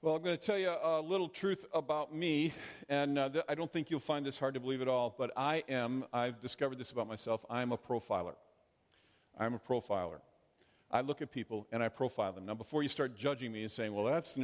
Well, I'm going to tell you a little truth about me, and I don't think you'll find this hard to believe at all, but I've discovered this about myself, I'm a profiler. I'm a profiler. I look at people and I profile them. Now, before you start judging me and saying, well, that's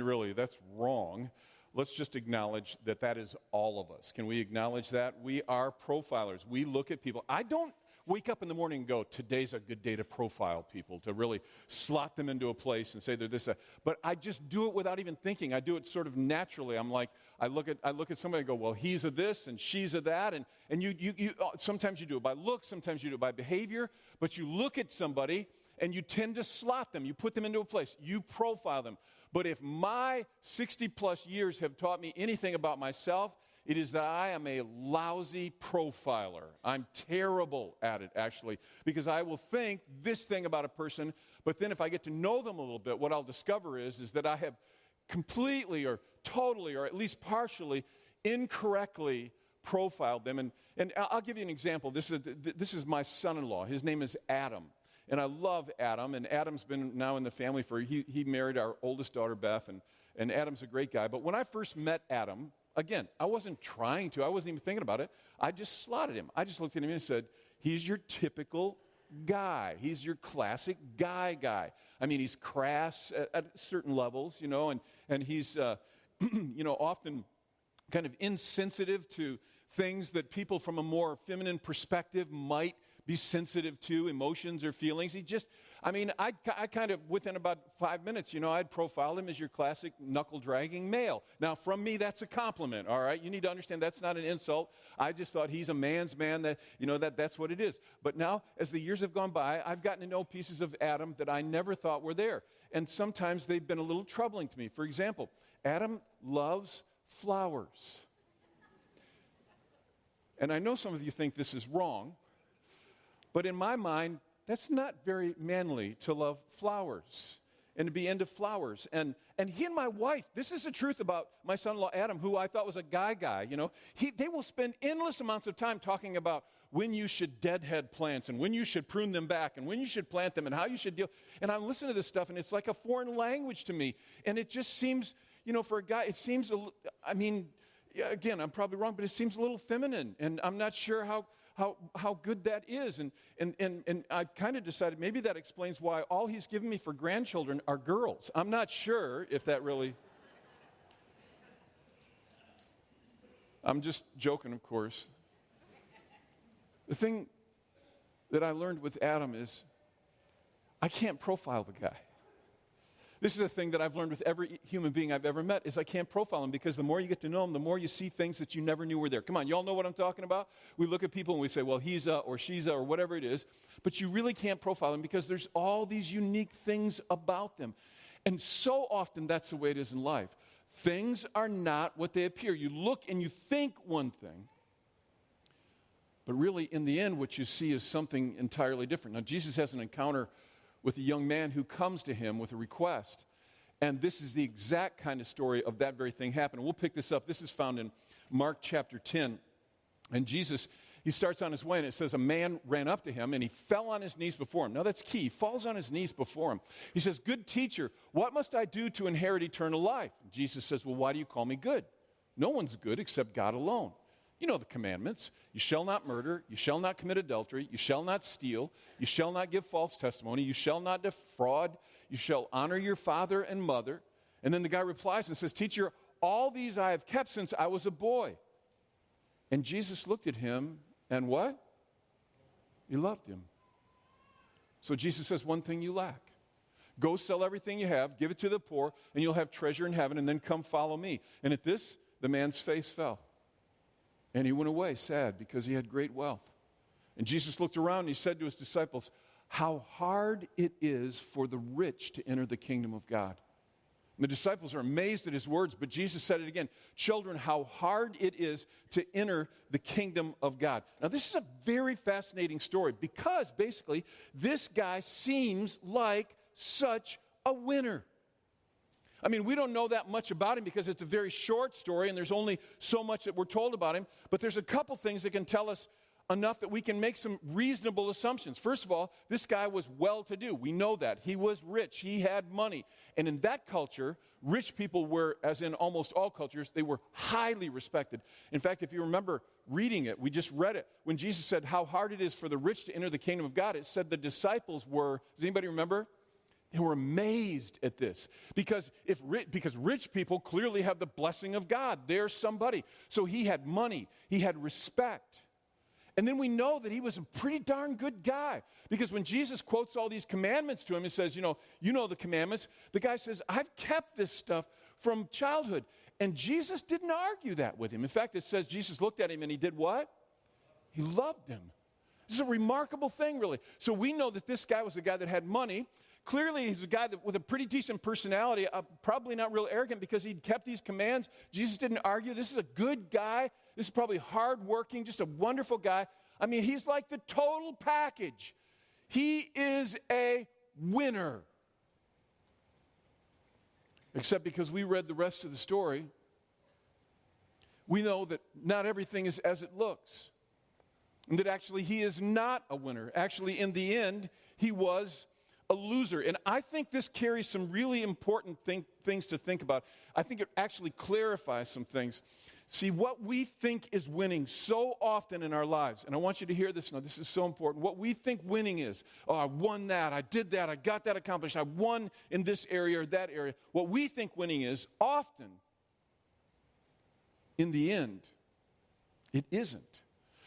wrong, let's just acknowledge that that is all of us. Can we acknowledge that? We are profilers. We look at people. I don't wake up in the morning and go, today's a good day to profile people, to really slot them into a place and say they're this. But I just do it without even thinking. I do it sort of naturally. I'm like, I look at somebody and go, well, he's a this and she's a that. And you sometimes you do it by looks, sometimes you do it by behavior. But you look at somebody and you tend to slot them. You put them into a place. You profile them. But if my 60-plus years have taught me anything about myself, it is that I am a lousy profiler. I'm terrible at it, actually, because I will think this thing about a person, but then if I get to know them a little bit, what I'll discover is that I have completely or totally or at least partially incorrectly profiled them. And I'll give you an example. This is my son-in-law. His name is Adam. And I love Adam, and Adam's been now in the family he married our oldest daughter, Beth, and Adam's a great guy. But when I first met Adam, again, I wasn't trying to. I wasn't even thinking about it. I just slotted him. I just looked at him and said, he's your typical guy. He's your classic guy. I mean, he's crass at certain levels, and he's, often kind of insensitive to things that people from a more feminine perspective might be sensitive to, emotions or feelings. I kind of, within about 5 minutes, I'd profile him as your classic knuckle-dragging male. Now, from me, that's a compliment, all right? You need to understand that's not an insult. I just thought he's a man's man, that's what it is. But now, as the years have gone by, I've gotten to know pieces of Adam that I never thought were there. And sometimes they've been a little troubling to me. For example, Adam loves flowers. And I know some of you think this is wrong, but in my mind, that's not very manly to love flowers and to be into flowers. And he and my wife, this is the truth about my son-in-law Adam, who I thought was a guy, they will spend endless amounts of time talking about when you should deadhead plants and when you should prune them back and when you should plant them and how you should deal. And I'm listening to this stuff, and it's like a foreign language to me. And it just seems, for a guy, it seems, again, I'm probably wrong, but it seems a little feminine. And I'm not sure how good that is. And I kind of decided maybe that explains why all he's given me for grandchildren are girls. I'm not sure if that really... I'm just joking, of course. The thing that I learned with Adam is I can't profile the guy. This is a thing that I've learned with every human being I've ever met, is I can't profile them, because the more you get to know them, the more you see things that you never knew were there. Come on, you all know what I'm talking about? We look at people and we say, well, he's a or she's a or whatever it is, but you really can't profile them because there's all these unique things about them. And so often that's the way it is in life. Things are not what they appear. You look and you think one thing, but really in the end what you see is something entirely different. Now, Jesus has an encounter with a young man who comes to him with a request. And this is the exact kind of story of that very thing happening. We'll pick this up. This is found in Mark chapter 10. And Jesus, he starts on his way, and it says a man ran up to him, and he fell on his knees before him. Now that's key. He falls on his knees before him. He says, "Good teacher, what must I do to inherit eternal life?" And Jesus says, "Well, why do you call me good? No one's good except God alone. You know the commandments. You shall not murder. You shall not commit adultery. You shall not steal. You shall not give false testimony. You shall not defraud. You shall honor your father and mother." And then the guy replies and says, "Teacher, all these I have kept since I was a boy." And Jesus looked at him and what? He loved him. So Jesus says, one thing you lack. Go sell everything you have, give it to the poor, and you'll have treasure in heaven, and then come follow me. And at this, the man's face fell. And he went away sad because he had great wealth. And Jesus looked around and he said to his disciples, "How hard it is for the rich to enter the kingdom of God." And the disciples are amazed at his words, but Jesus said it again. "Children, how hard it is to enter the kingdom of God." Now, this is a very fascinating story because basically this guy seems like such a winner. I mean, we don't know that much about him because it's a very short story and there's only so much that we're told about him. But there's a couple things that can tell us enough that we can make some reasonable assumptions. First of all, this guy was well-to-do. We know that. He was rich. He had money. And in that culture, rich people were, as in almost all cultures, they were highly respected. In fact, if you remember reading it, we just read it. When Jesus said how hard it is for the rich to enter the kingdom of God, it said the disciples were, does anybody remember? They were amazed at this because rich people clearly have the blessing of God. They're somebody. So he had money. He had respect. And then we know that he was a pretty darn good guy because when Jesus quotes all these commandments to him, he says, you know the commandments. The guy says, I've kept this stuff from childhood. And Jesus didn't argue that with him. In fact, it says Jesus looked at him and he did what? He loved him. This is a remarkable thing, really. So we know that this guy was a guy that had money. Clearly, he's a guy with a pretty decent personality, probably not real arrogant because he'd kept these commands. Jesus didn't argue. This is a good guy. This is probably hardworking, just a wonderful guy. I mean, he's like the total package. He is a winner. Except because we read the rest of the story, we know that not everything is as it looks. And that actually he is not a winner. Actually, in the end, he was a loser. And I think this carries some really important things to think about. I think it actually clarifies some things. See, what we think is winning so often in our lives, and I want you to hear this now, this is so important. What we think winning is, oh, I won that, I did that, I got that accomplished, I won in this area or that area. What we think winning is, often, in the end, it isn't.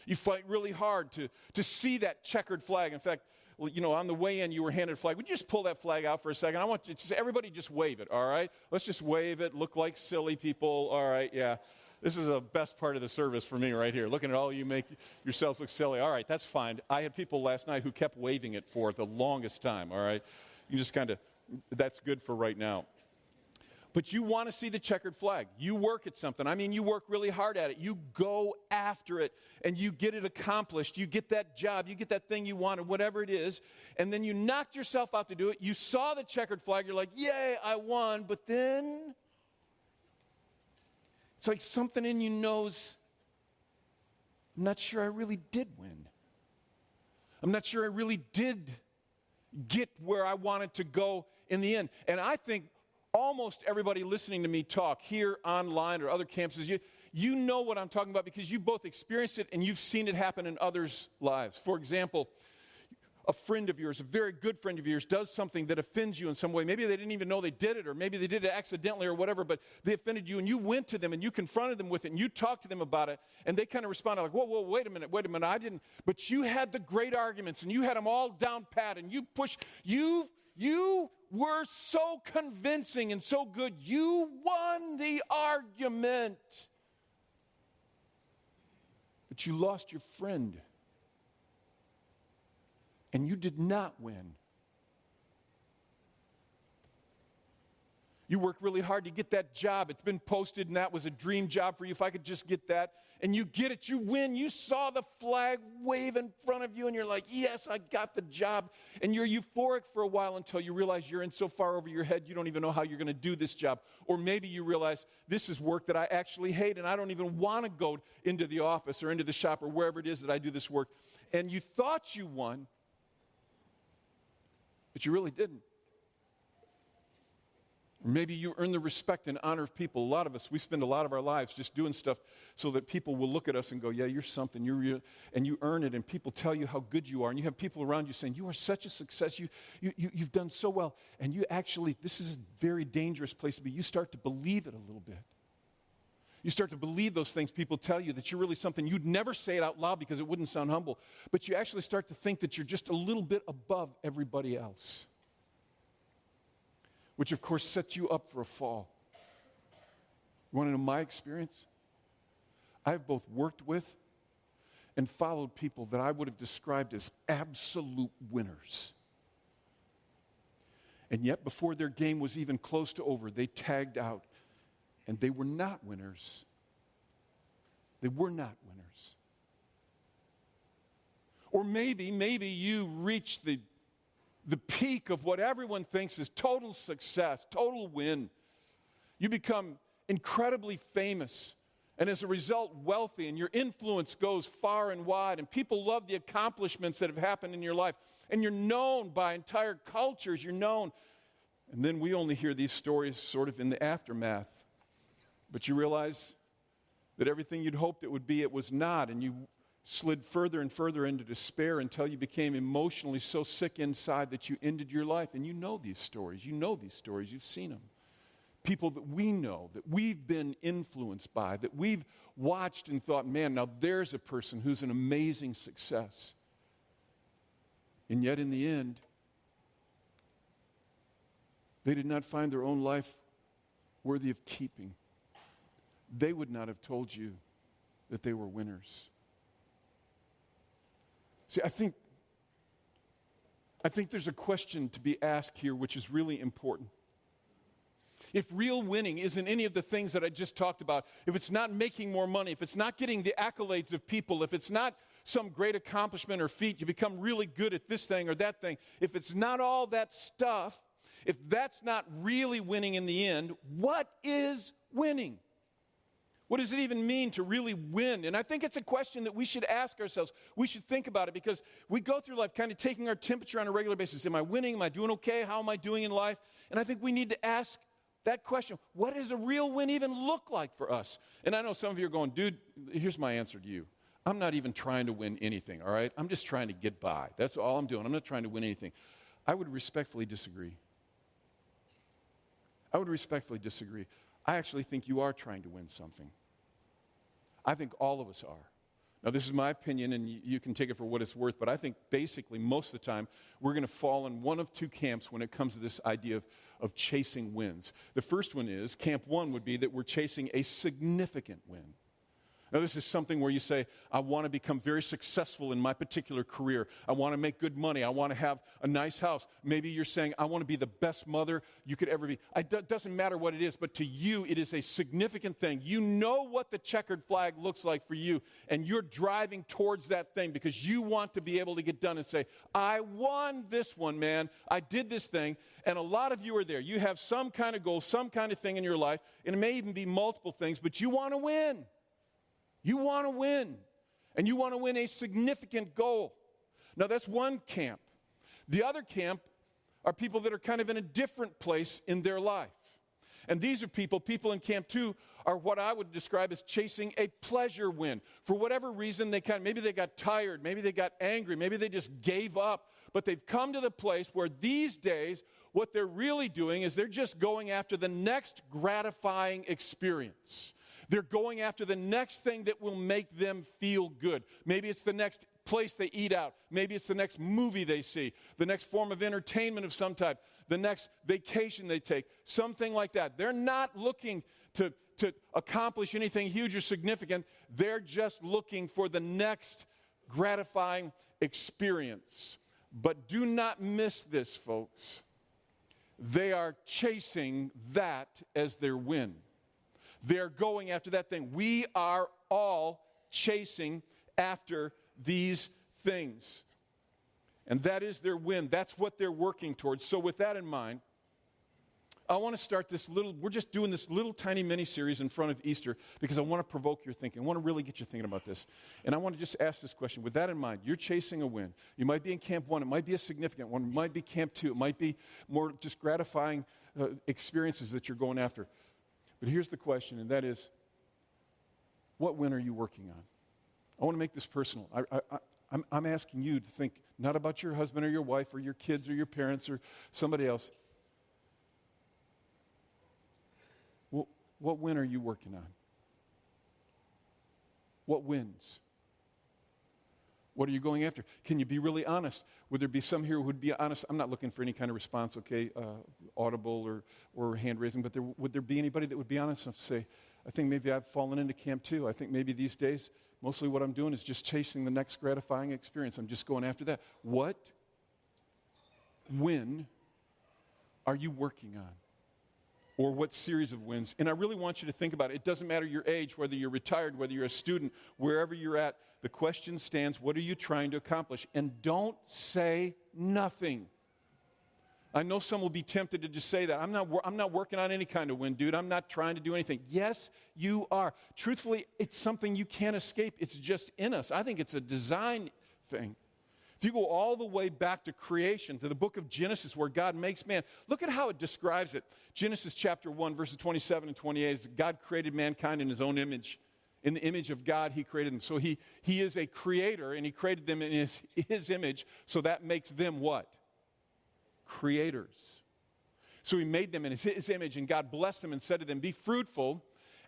You fight really hard to see that checkered flag. In fact, on the way in, you were handed a flag. Would you just pull that flag out for a second? I want you to, everybody just wave it, all right? Let's just wave it, look like silly people, all right, yeah. This is the best part of the service for me right here. Looking at all you make yourselves look silly. All right, that's fine. I had people last night who kept waving it for the longest time, all right? You just kind of, that's good for right now. But you want to see the checkered flag. You work at something. I mean, you work really hard at it. You go after it, and you get it accomplished. You get that job. You get that thing you wanted, whatever it is, and then you knocked yourself out to do it. You saw the checkered flag. You're like, yay, I won. But then it's like something in you knows, I'm not sure I really did win. I'm not sure I really did get where I wanted to go in the end. And I think almost everybody listening to me talk here, online, or other campuses, you know what I'm talking about because you both experienced it and you've seen it happen in others' lives. For example, a friend of yours, a very good friend of yours, does something that offends you in some way. Maybe they didn't even know they did it, or maybe they did it accidentally or whatever, but they offended you, and you went to them, and you confronted them with it, and you talked to them about it, and they kind of responded like, whoa, wait a minute, I didn't. But you had the great arguments, and you had them all down pat, and you pushed, you were so convincing and so good, you won the argument. But you lost your friend. And you did not win. You worked really hard to get that job. It's been posted, and that was a dream job for you. If I could just get that. And you get it, you win. You saw the flag wave in front of you, and you're like, yes, I got the job. And you're euphoric for a while until you realize you're in so far over your head, you don't even know how you're going to do this job. Or maybe you realize this is work that I actually hate, and I don't even want to go into the office or into the shop or wherever it is that I do this work. And you thought you won, but you really didn't. Or maybe you earn the respect and honor of people. A lot of us, we spend a lot of our lives just doing stuff so that people will look at us and go, yeah, you're something, and you earn it, and people tell you how good you are, and you have people around you saying, you are such a success, you've done so well, and you actually, this is a very dangerous place to be. You start to believe it a little bit. You start to believe those things people tell you, that you're really something. You'd never say it out loud because it wouldn't sound humble, but you actually start to think that you're just a little bit above everybody else, which of course sets you up for a fall. You want to know my experience? I've both worked with and followed people that I would have described as absolute winners. And yet before their game was even close to over, they tagged out. And they were not winners. They were not winners. Or maybe you reached the peak of what everyone thinks is total success, total win. You become incredibly famous, And as a result, wealthy, and your influence goes far and wide, and people love the accomplishments that have happened in your life, and you're known by entire cultures, you're known. And then we only hear these stories sort of in the aftermath. But you realize that everything you'd hoped it would be, it was not, and you slid further and further into despair until you became emotionally so sick inside that you ended your life. And you know these stories, you've seen them. People that we know, that we've been influenced by, that we've watched and thought, man, now there's a person who's an amazing success. And yet in the end, they did not find their own life worthy of keeping. They would not have told you that they were winners. See, I think there's a question to be asked here which is really important. If real winning isn't any of the things that I just talked about, if it's not making more money, if it's not getting the accolades of people, if it's not some great accomplishment or feat, you become really good at this thing or that thing, if it's not all that stuff, if that's not really winning in the end, what is winning? What does it even mean to really win? And I think it's a question that we should ask ourselves. We should think about it because we go through life kind of taking our temperature on a regular basis. Am I winning? Am I doing okay? How am I doing in life? And I think we need to ask that question. What does a real win even look like for us? And I know some of you are going, dude, here's my answer to you. I'm not even trying to win anything, all right? I'm just trying to get by. That's all I'm doing. I'm not trying to win anything. I would respectfully disagree. I actually think you are trying to win something. I think all of us are. Now, this is my opinion, and you can take it for what it's worth, but I think basically most of the time we're going to fall in one of two camps when it comes to this idea of chasing wins. The first one is, camp one would be that we're chasing a significant win. Now, this is something where you say, I want to become very successful in my particular career. I want to make good money. I want to have a nice house. Maybe you're saying, I want to be the best mother you could ever be. It doesn't matter what it is, but to you, it is a significant thing. You know what the checkered flag looks like for you, and you're driving towards that thing because you want to be able to get done and say, I won this one, man. I did this thing, and a lot of you are there. You have some kind of goal, some kind of thing in your life, and it may even be multiple things, but you want to win. You want to win, and you want to win a significant goal. Now, that's one camp. The other camp are people that are kind of in a different place in their life. And these are people in camp two are what I would describe as chasing a pleasure win. For whatever reason, maybe they got tired, maybe they got angry, maybe they just gave up, but they've come to the place where these days, what they're really doing is they're just going after the next gratifying experience. They're going after the next thing that will make them feel good. Maybe it's the next place they eat out. Maybe it's the next movie they see, the next form of entertainment of some type, the next vacation they take, something like that. They're not looking to accomplish anything huge or significant. They're just looking for the next gratifying experience. But do not miss this, folks. They are chasing that as their win. They're going after that thing. We are all chasing after these things. And that is their win. That's what they're working towards. So with that in mind, I want to start we're just doing this little tiny mini-series in front of Easter because I want to provoke your thinking. I want to really get you thinking about this. And I want to just ask this question. With that in mind, you're chasing a win. You might be in camp one. It might be a significant one. It might be camp two. It might be more just gratifying experiences that you're going after. But here's the question, and that is, what win are you working on? I want to make this personal. I'm asking you to think not about your husband or your wife or your kids or your parents or somebody else. Well, what win are you working on? What wins? What are you going after? Can you be really honest? Would there be some here who would be honest? I'm not looking for any kind of response, okay, audible or hand raising, but would there be anybody that would be honest enough to say, I think maybe I've fallen into camp too. I think maybe these days, mostly what I'm doing is just chasing the next gratifying experience. I'm just going after that. What win are you working on? Or what series of wins? And I really want you to think about it. It doesn't matter your age, whether you're retired, whether you're a student, wherever you're at. The question stands, what are you trying to accomplish? And don't say nothing. I know some will be tempted to just say that. I'm not working on any kind of win, dude. I'm not trying to do anything. Yes, you are. Truthfully, it's something you can't escape. It's just in us. I think it's a design thing. If you go all the way back to creation, to the book of Genesis where God makes man, look at how it describes it. Genesis chapter 1, verses 27 and 28 is God created mankind in his own image. In the image of God, he created them. So he is a creator, and he created them in his image, so that makes them what? Creators. So he made them in his image, and God blessed them and said to them, be fruitful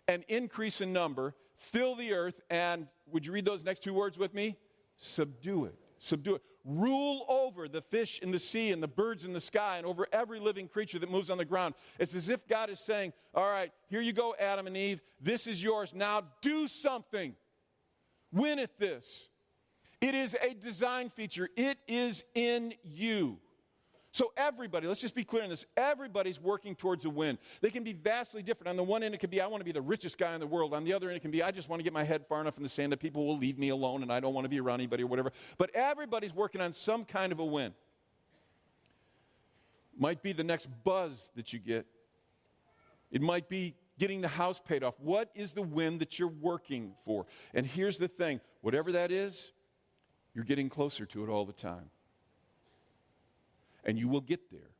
and increase in number, fill the earth, and would you read those next two words with me? Subdue it. Subdue it. Rule over the fish in the sea and the birds in the sky and over every living creature that moves on the ground. It's as if God is saying, all right, here you go, Adam and Eve. This is yours. Now do something. Win at this. It is a design feature. It is in you. So everybody, let's just be clear on this, everybody's working towards a win. They can be vastly different. On the one end, it can be, I want to be the richest guy in the world. On the other end, it can be, I just want to get my head far enough in the sand that people will leave me alone and I don't want to be around anybody or whatever. But everybody's working on some kind of a win. Might be the next buzz that you get. It might be getting the house paid off. What is the win that you're working for? And here's the thing, whatever that is, you're getting closer to it all the time. And you will get there.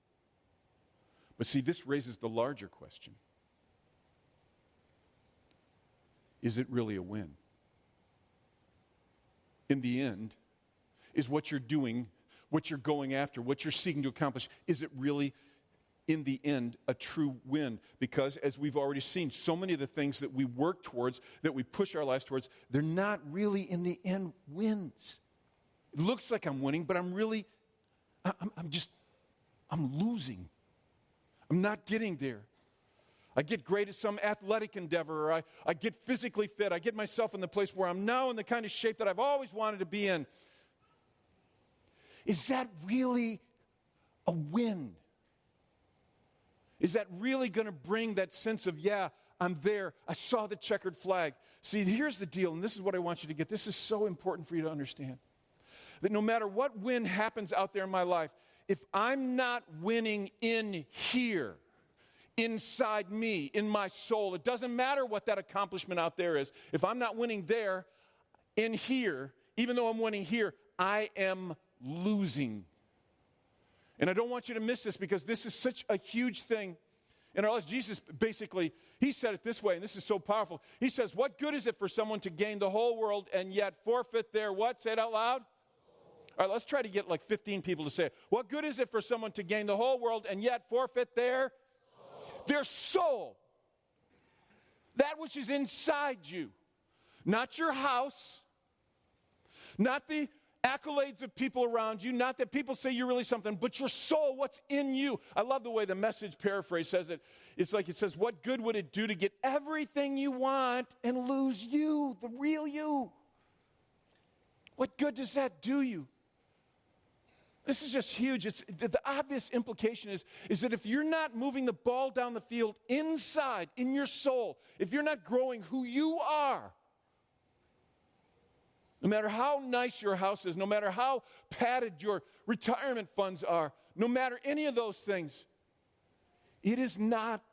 But see, this raises the larger question. Is it really a win? In the end, is what you're doing, what you're going after, what you're seeking to accomplish, is it really, in the end, a true win? Because as we've already seen, so many of the things that we work towards, that we push our lives towards, they're not really, in the end, wins. It looks like I'm winning, but I'm losing. I'm not getting there. I get great at some athletic endeavor, or I get physically fit. I get myself in the place where I'm now in the kind of shape that I've always wanted to be in. Is that really a win? Is that really going to bring that sense of, yeah, I'm there. I saw the checkered flag. See, here's the deal, and this is what I want you to get. This is so important for you to understand. That no matter what win happens out there in my life, if I'm not winning in here, inside me, in my soul, it doesn't matter what that accomplishment out there is. If I'm not winning there, in here, even though I'm winning here, I am losing. And I don't want you to miss this because this is such a huge thing in our lives. Jesus basically, he said it this way, and this is so powerful. He says, what good is it for someone to gain the whole world and yet forfeit their what? Say it out loud. All right, let's try to get like 15 people to say it. What good is it for someone to gain the whole world and yet forfeit their soul? That which is inside you. Not your house. Not the accolades of people around you. Not that people say you're really something, but your soul, what's in you. I love the way the Message paraphrase says it. It's like it says, what good would it do to get everything you want and lose you, the real you? What good does that do you? This is just huge. It's, the obvious implication is that if you're not moving the ball down the field inside, in your soul, if you're not growing who you are, no matter how nice your house is, no matter how padded your retirement funds are, no matter any of those things, it is not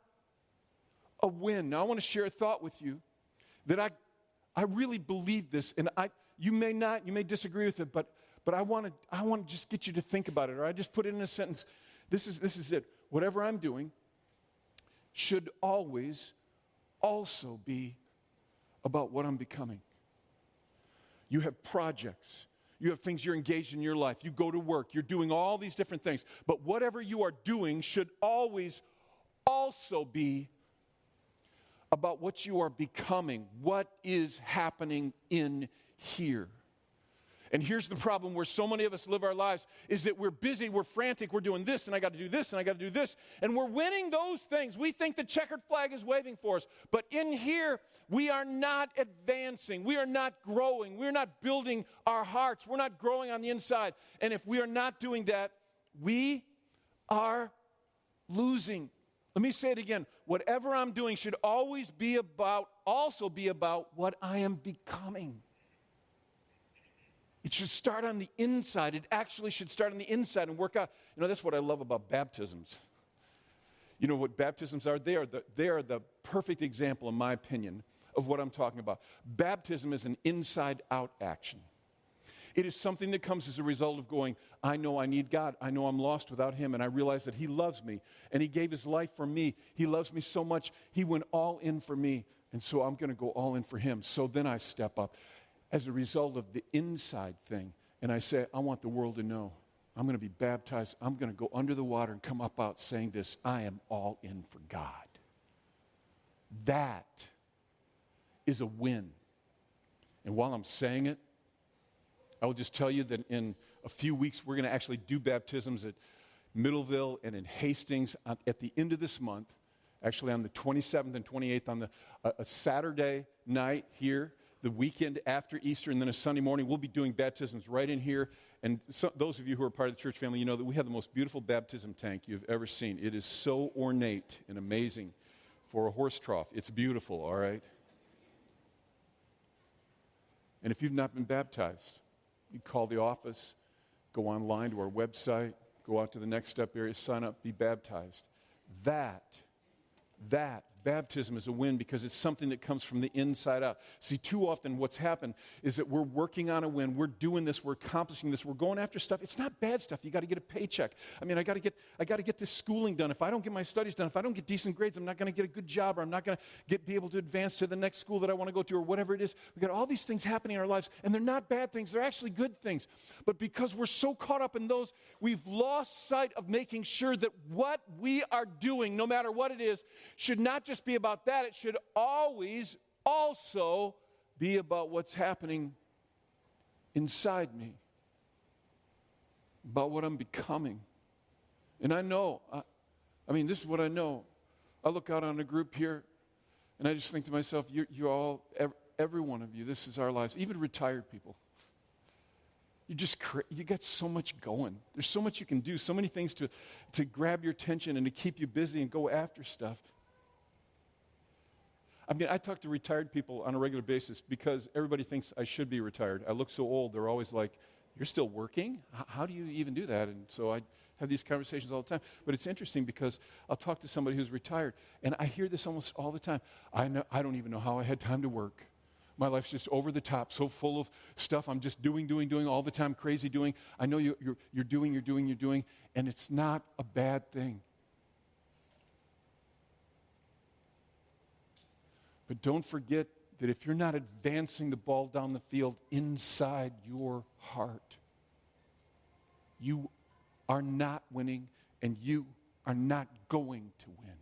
a win. Now, I want to share a thought with you that I really believe this, and you may disagree with it, but I want to just get you to think about it, or I just put it in a sentence. This is it. Whatever I'm doing should always also be about what I'm becoming. You have projects. You have things you're engaged in your life. You go to work. You're doing all these different things. But whatever you are doing should always also be about what you are becoming, what is happening in here. And here's the problem where so many of us live our lives is that we're busy, we're frantic, we're doing this, and I got to do this, and I got to do this, and we're winning those things. We think the checkered flag is waving for us. But in here, we are not advancing. We are not growing. We're not building our hearts. We're not growing on the inside. And if we are not doing that, we are losing. Let me say it again. Whatever I'm doing should always also be about what I am becoming. It should start on the inside. It actually should start on the inside and work out. That's what I love about baptisms. You know what baptisms are? They are the perfect example, in my opinion, of what I'm talking about. Baptism is an inside-out action. It is something that comes as a result of going, I know I need God. I know I'm lost without Him, and I realize that He loves me, and He gave His life for me. He loves me so much, He went all in for me, and so I'm going to go all in for Him. So then I step up as a result of the inside thing, and I say, I want the world to know. I'm going to be baptized. I'm going to go under the water and come up out saying this, I am all in for God. That is a win. And while I'm saying it, I will just tell you that in a few weeks, we're going to actually do baptisms at Middleville and in Hastings at the end of this month, actually on the 27th and 28th, on a Saturday night here, the weekend after Easter, and then a Sunday morning. We'll be doing baptisms right in here. And so, those of you who are part of the church family, you know that we have the most beautiful baptism tank you've ever seen. It is so ornate and amazing for a horse trough. It's beautiful, all right? And if you've not been baptized, you call the office, go online to our website, go out to the Next Step area, sign up, be baptized. That baptism is a win because it's something that comes from the inside out. See, too often what's happened is that we're working on a win. We're doing this. We're accomplishing this. We're going after stuff. It's not bad stuff. You got to get a paycheck. I mean, I got to get this schooling done. If I don't get my studies done, if I don't get decent grades, I'm not going to get a good job, or I'm not going to be able to advance to the next school that I want to go to, or whatever it is. We got all these things happening in our lives, and they're not bad things. They're actually good things. But because we're so caught up in those, we've lost sight of making sure that what we are doing, no matter what it is, should not just be about that. It should always also be about what's happening inside me, about what I'm becoming. And I know, this is what I know. I look out on a group here, and I just think to myself, you're all, every one of you, this is our lives, even retired people. You got so much going. There's so much you can do, so many things to grab your attention and to keep you busy and go after stuff. I talk to retired people on a regular basis because everybody thinks I should be retired. I look so old, they're always like, you're still working? How do you even do that? And so I have these conversations all the time. But it's interesting because I'll talk to somebody who's retired, and I hear this almost all the time. I don't even know how I had time to work. My life's just over the top, so full of stuff. I'm just doing all the time, crazy doing. I know you're doing, and it's not a bad thing. But don't forget that if you're not advancing the ball down the field inside your heart, you are not winning, and you are not going to win.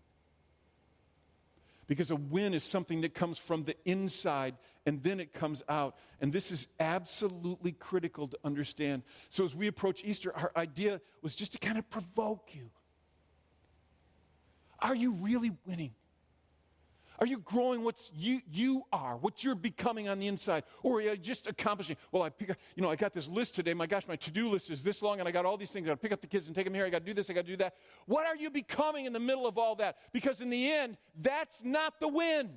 Because a win is something that comes from the inside, and then it comes out. And this is absolutely critical to understand. So as we approach Easter, our idea was just to kind of provoke you. Are you really winning? Are you growing what you are, what you're becoming on the inside? Or are you just accomplishing? Well, I got this list today. My gosh, my to-do list is this long, and I got all these things. I got to pick up the kids and take them here. I got to do this. I got to do that. What are you becoming in the middle of all that? Because in the end, that's not the win.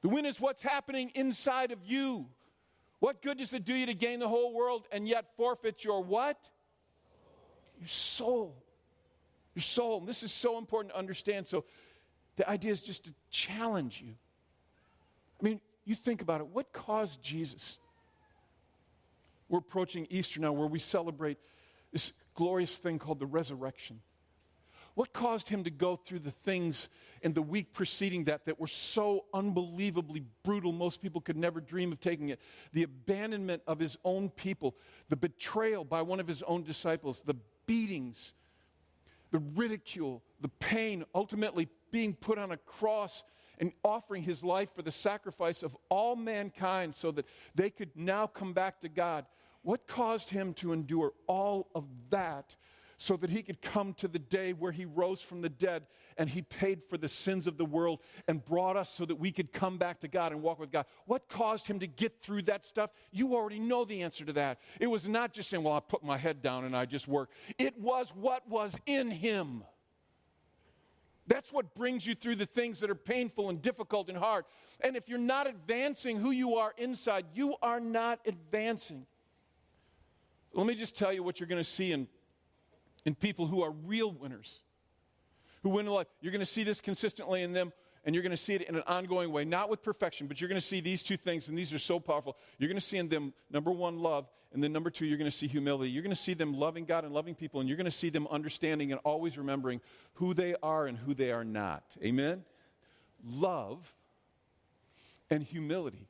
The win is what's happening inside of you. What good does it do you to gain the whole world and yet forfeit your what? Your soul. Your soul. And this is so important to understand. So the idea is just to challenge you. You think about it. What caused Jesus? We're approaching Easter now, where we celebrate this glorious thing called the resurrection. What caused him to go through the things in the week preceding that were so unbelievably brutal, most people could never dream of taking it? The abandonment of his own people, the betrayal by one of his own disciples, the beatings, the ridicule, the pain, ultimately being put on a cross and offering his life for the sacrifice of all mankind so that they could now come back to God. What caused him to endure all of that so that he could come to the day where he rose from the dead and he paid for the sins of the world and brought us so that we could come back to God and walk with God? What caused him to get through that stuff? You already know the answer to that. It was not just saying, well, I put my head down and I just work. It was what was in him. That's what brings you through the things that are painful and difficult and hard. And if you're not advancing who you are inside, you are not advancing. Let me just tell you what you're going to see in people who are real winners, who win in life. You're going to see this consistently in them, and you're going to see it in an ongoing way, not with perfection, but you're going to see these two things, and these are so powerful. You're going to see in them, number one, love, and then number two, you're going to see humility. You're going to see them loving God and loving people, and you're going to see them understanding and always remembering who they are and who they are not. Amen? Love and humility.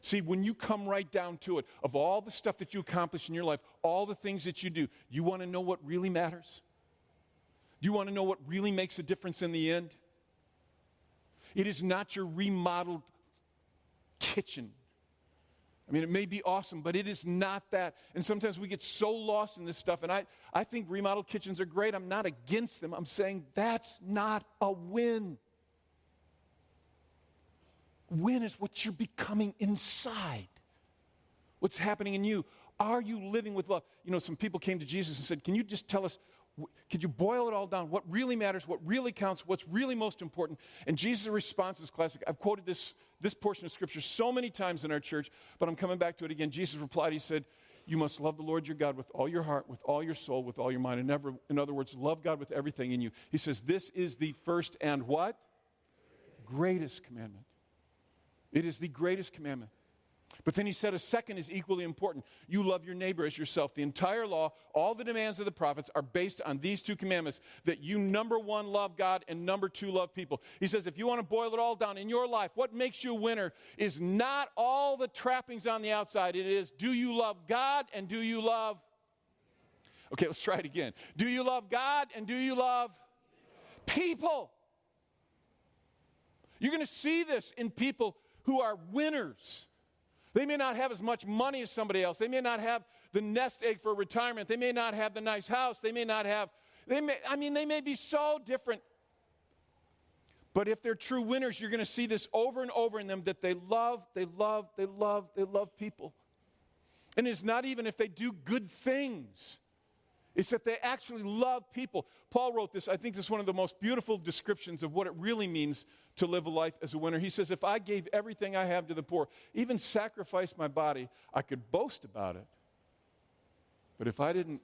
See, when you come right down to it, of all the stuff that you accomplish in your life, all the things that you do, you want to know what really matters? Do you want to know what really makes a difference in the end? It is not your remodeled kitchen. I mean, it may be awesome, but it is not that. And sometimes we get so lost in this stuff, and I think remodeled kitchens are great. I'm not against them. I'm saying that's not a win. Win is what you're becoming inside. What's happening in you. Are you living with love? You know, some people came to Jesus and said, can you just tell us, could you boil it all down? What really matters, what really counts, what's really most important? And Jesus' response is classic. I've quoted this portion of Scripture so many times in our church, but I'm coming back to it again. Jesus replied, he said, you must love the Lord your God with all your heart, with all your soul, with all your mind, and never, in other words, love God with everything in you. He says, this is the first and what? Greatest commandment. It is the greatest commandment. But then he said a second is equally important. You love your neighbor as yourself. The entire law, all the demands of the prophets are based on these two commandments, that you, number one, love God, and number two, love people. He says if you want to boil it all down in your life, what makes you a winner is not all the trappings on the outside. It is, do you love God and do you love? Okay, let's try it again. Do you love God and do you love people? You're going to see this in people who are winners. They may not have as much money as somebody else. They may not have the nest egg for retirement. They may not have the nice house. They may be so different. But if they're true winners, you're going to see this over and over in them, that they love people. And it's not even if they do good things. It's that they actually love people. Paul wrote this. I think this is one of the most beautiful descriptions of what it really means to live a life as a winner. He says, if I gave everything I have to the poor, even sacrificed my body, I could boast about it. But if I didn't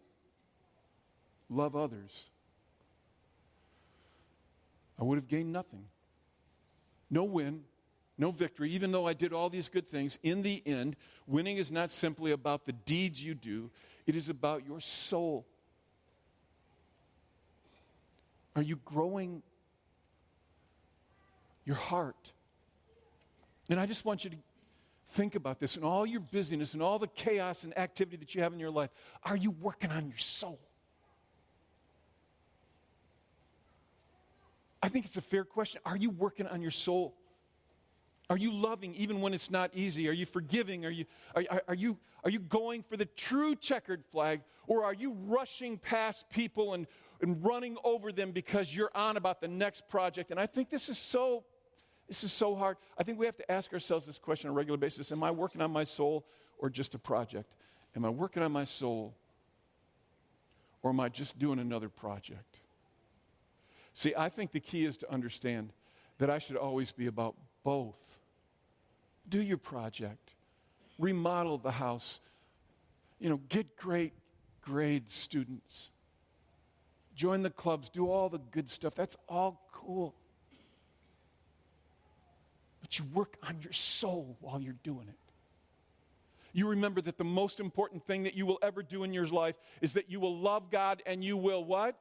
love others, I would have gained nothing. No win, no victory, even though I did all these good things. In the end, winning is not simply about the deeds you do. It is about your soul. Are you growing your heart? And I just want you to think about this and all your busyness and all the chaos and activity that you have in your life. Are you working on your soul? I think it's a fair question. Are you working on your soul? Are you loving even when it's not easy? Are you forgiving? Are you going for the true checkered flag? Or are you rushing past people and running over them because you're on about the next project? And I think this is so hard. I think we have to ask ourselves this question on a regular basis. Am I working on my soul or just a project? Am I working on my soul or am I just doing another project? See, I think the key is to understand that I should always be about both. Do your project. Remodel the house. Get great grades, students. Join the clubs. Do all the good stuff. That's all cool. But you work on your soul while you're doing it. You remember that the most important thing that you will ever do in your life is that you will love God and you will what?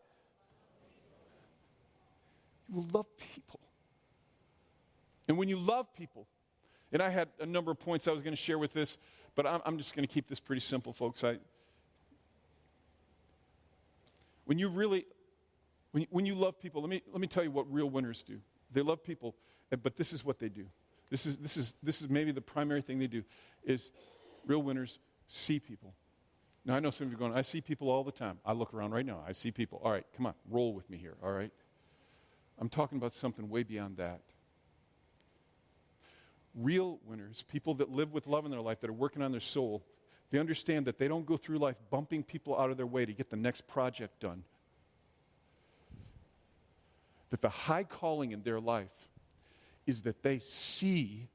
You will love people. And when you love people, and I had a number of points I was going to share with this, but I'm just going to keep this pretty simple, folks. When you love people, let me tell you what real winners do. They love people, but this is what they do. This is maybe the primary thing they do, is real winners see people. Now, I know some of you are going, I see people all the time. I look around right now. I see people. All right, come on, roll with me here, all right? I'm talking about something way beyond that. Real winners, people that live with love in their life, that are working on their soul, they understand that they don't go through life bumping people out of their way to get the next project done. that the high calling in their life is that they see,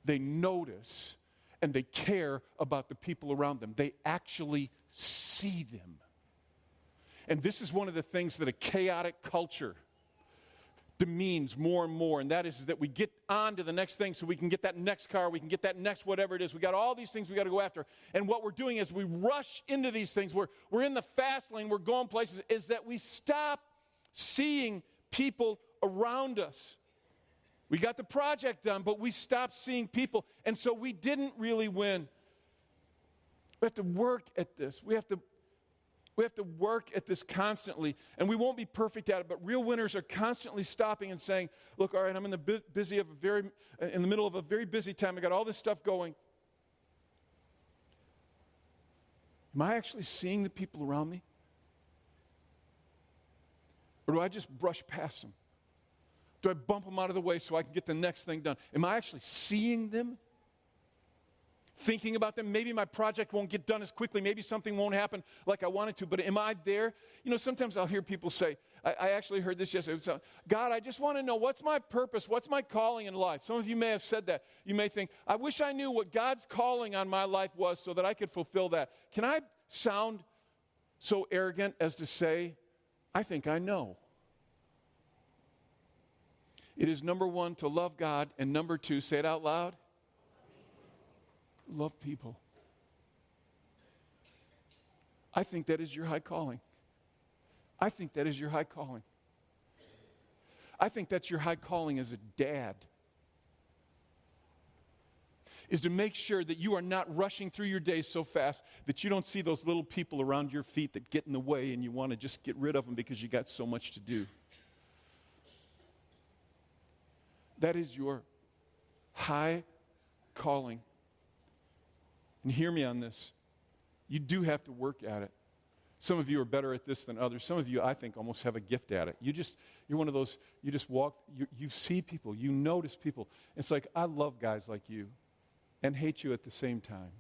they notice, and they care about the people around them. They actually see them. And this is one of the things that a chaotic culture demeans more and more, and that is that we get on to the next thing so we can get that next car, we can get that next whatever it is. We got all these things we got to go after. And what we're doing is we rush into these things. We're in the fast lane, we're going places, is that we stop seeing people around us. We got the project done, but we stopped seeing people, and so we didn't really win. We have to work at this. We have to work at this constantly, and we won't be perfect at it, but real winners are constantly stopping and saying, look, all right, I'm in the middle of a very busy time. I got all this stuff going. Am I actually seeing the people around me? Or do I just brush past them? Do I bump them out of the way so I can get the next thing done? Am I actually seeing them? Thinking about them? Maybe my project won't get done as quickly. Maybe something won't happen like I wanted to, but am I there? You know, sometimes I'll hear people say, I actually heard this yesterday, God, I just want to know, what's my purpose? What's my calling in life? Some of you may have said that. You may think, I wish I knew what God's calling on my life was so that I could fulfill that. Can I sound so arrogant as to say, I think I know? It is number one, to love God, and number two, say it out loud, love people. I think that is your high calling. I think that is your high calling. I think that's your high calling as a dad, is to make sure that you are not rushing through your days so fast that you don't see those little people around your feet that get in the way and you want to just get rid of them because you got so much to do. That is your high calling. And hear me on this. You do have to work at it. Some of you are better at this than others. Some of you, I think, almost have a gift at it. You're one of those, you just walk, you see people, you notice people. It's like, I love guys like you and hate you at the same time.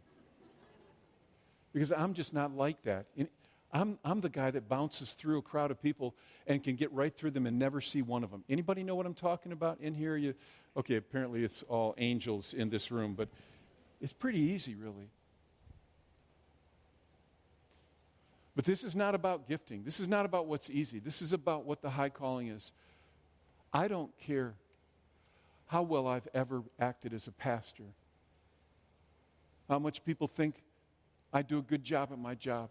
Because I'm just not like that. I'm the guy that bounces through a crowd of people and can get right through them and never see one of them. Anybody know what I'm talking about in here? Okay, apparently it's all angels in this room, but it's pretty easy, really. But this is not about gifting. This is not about what's easy. This is about what the high calling is. I don't care how well I've ever acted as a pastor, how much people think I do a good job at my job.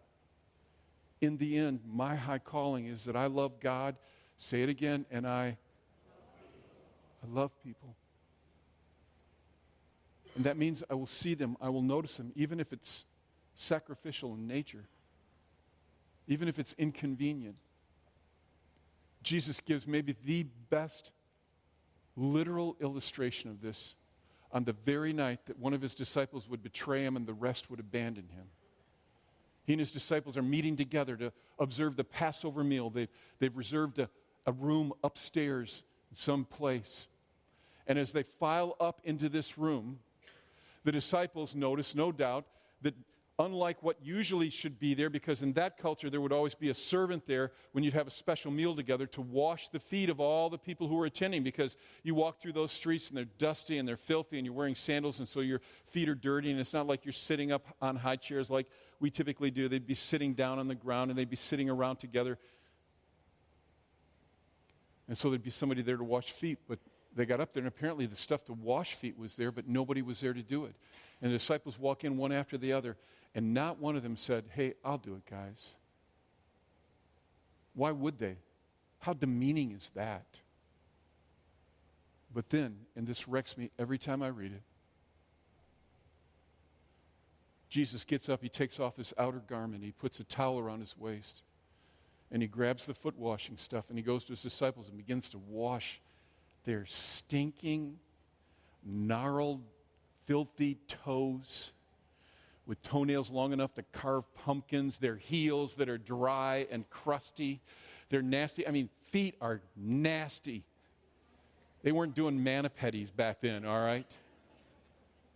In the end, my high calling is that I love God, say it again, and I love people. And that means I will see them, I will notice them, even if it's sacrificial in nature, even if it's inconvenient. Jesus gives maybe the best literal illustration of this on the very night that one of his disciples would betray him and the rest would abandon him. He and his disciples are meeting together to observe the Passover meal. They've reserved a room upstairs in some place. And as they file up into this room, the disciples notice, no doubt, that unlike what usually should be there, because in that culture there would always be a servant there when you'd have a special meal together to wash the feet of all the people who were attending, because you walk through those streets and they're dusty and they're filthy and you're wearing sandals and so your feet are dirty, and it's not like you're sitting up on high chairs like we typically do. They'd be sitting down on the ground and they'd be sitting around together. And so there'd be somebody there to wash feet, but they got up there and apparently the stuff to wash feet was there, but nobody was there to do it. And the disciples walk in one after the other, and not one of them said, hey, I'll do it, guys. Why would they? How demeaning is that? But then, and this wrecks me every time I read it, Jesus gets up, he takes off his outer garment, he puts a towel around his waist, and he grabs the foot washing stuff, and he goes to his disciples and begins to wash their stinking, gnarled, filthy toes with toenails long enough to carve pumpkins, their heels that are dry and crusty. They're nasty. I mean, feet are nasty. They weren't doing manipedis back then, all right?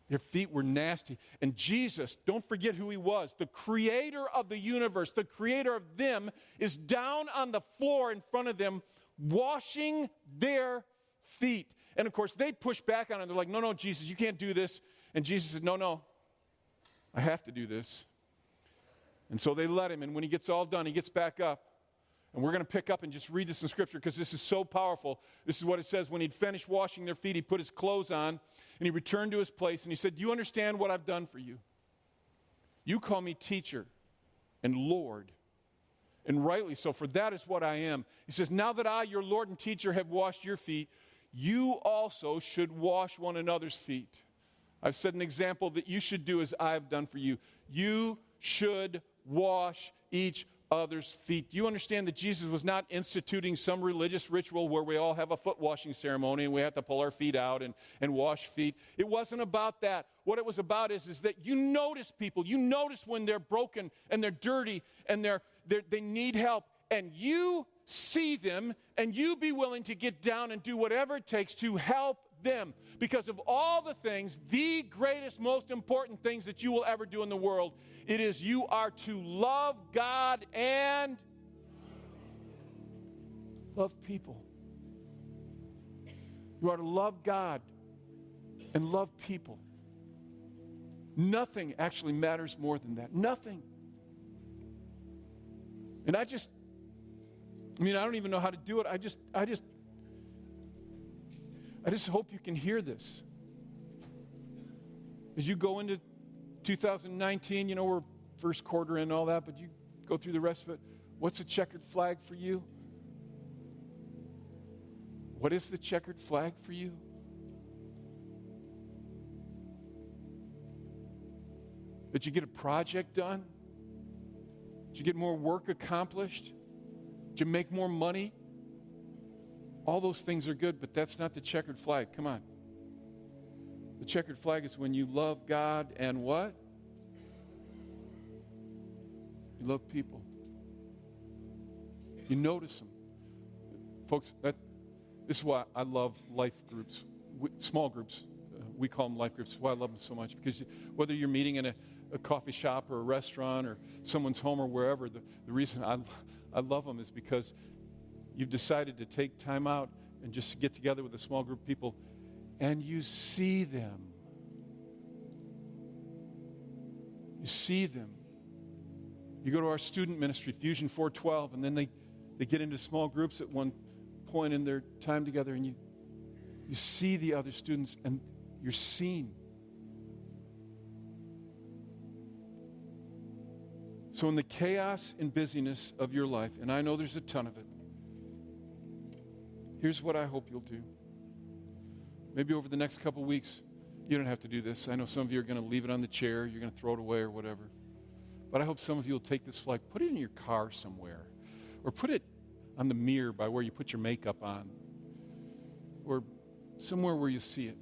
Their feet were nasty. And Jesus, don't forget who he was, the creator of the universe, the creator of them, is down on the floor in front of them washing their feet. And of course, they push back on it. They're like, no, Jesus, you can't do this. And Jesus said, no, I have to do this. And so they let him. And when he gets all done, he gets back up. And we're going to pick up and just read this in Scripture because this is so powerful. This is what it says. When he'd finished washing their feet, he put his clothes on, and he returned to his place. And he said, do you understand what I've done for you? You call me teacher and Lord, and rightly so, for that is what I am. He says, now that I, your Lord and teacher, have washed your feet, you also should wash one another's feet. I've set an example that you should do as I've done for you. You should wash each other's feet. Do you understand that Jesus was not instituting some religious ritual where we all have a foot washing ceremony and we have to pull our feet out and wash feet? It wasn't about that. What it was about is that you notice people. You notice when they're broken and they're dirty and they need help, and you see them and you be willing to get down and do whatever it takes to help them. Because of all the things, the greatest, most important things that you will ever do in the world, it is you are to love God and love people. You are to love God and love people. Nothing actually matters more than that. Nothing. And I don't even know how to do it. I just hope you can hear this. As you go into 2019, we're first quarter in and all that, but you go through the rest of it. What's a checkered flag for you? What is the checkered flag for you? That you get a project done? That you get more work accomplished? That you make more money? All those things are good, but that's not the checkered flag. Come on. The checkered flag is when you love God and what? You love people. You notice them. Folks, this is why I love life groups, small groups. We call them life groups. That's why I love them so much. Because whether you're meeting in a coffee shop or a restaurant or someone's home or wherever, the reason I love them is because you've decided to take time out and just get together with a small group of people, and you see them. You see them. You go to our student ministry, Fusion 412, and then they get into small groups at one point in their time together, and you see the other students, and you're seen. So in the chaos and busyness of your life, and I know there's a ton of it, here's what I hope you'll do. Maybe over the next couple weeks, you don't have to do this. I know some of you are going to leave it on the chair, you're going to throw it away or whatever. But I hope some of you will take this flag, put it in your car somewhere, or put it on the mirror by where you put your makeup on, or somewhere where you see it.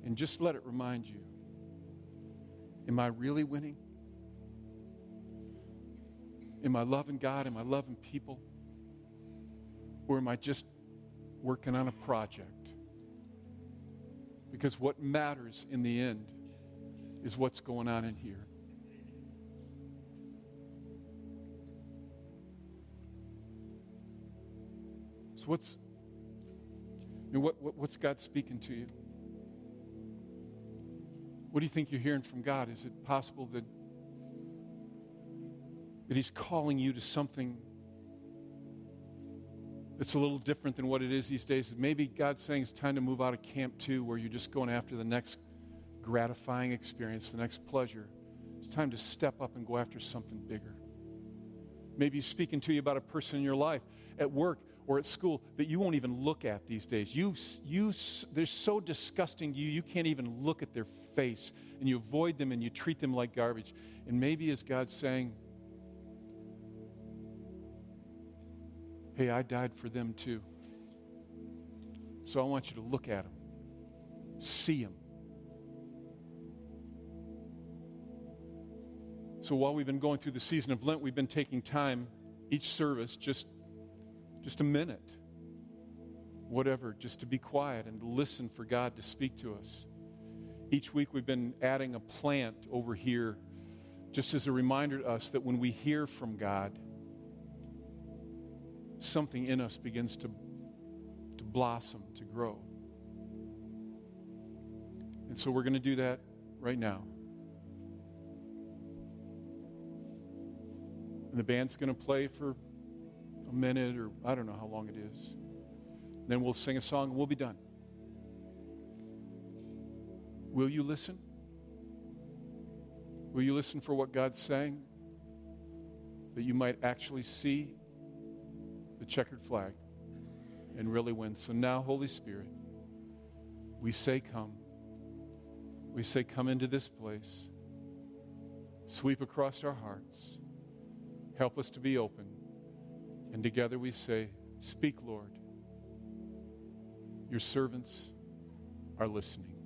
And just let it remind you, am I really winning? Am I loving God? Am I loving people? Or am I just working on a project? Because what matters in the end is what's going on in here. So what's God speaking to you? What do you think you're hearing from God? Is it possible that He's calling you to something that's a little different than what it is these days? Maybe God's saying it's time to move out of Camp 2 where you're just going after the next gratifying experience, the next pleasure. It's time to step up and go after something bigger. Maybe He's speaking to you about a person in your life, at work or at school, that you won't even look at these days. They're so disgusting to you, you can't even look at their face, and you avoid them and you treat them like garbage. And maybe is God saying, hey, I died for them too. So I want you to look at them, see them. So while we've been going through the season of Lent, we've been taking time, each service, just a minute, whatever, just to be quiet and listen for God to speak to us. Each week we've been adding a plant over here just as a reminder to us that when we hear from God, something in us begins to blossom, to grow. And so we're going to do that right now. And the band's going to play for a minute, or I don't know how long it is. Then we'll sing a song and we'll be done. Will you listen? Will you listen for what God's saying? That you might actually see the checkered flag and really win. So now, Holy Spirit, we say come. We say come into this place. Sweep across our hearts. Help us to be open. And together we say, speak, Lord. Your servants are listening.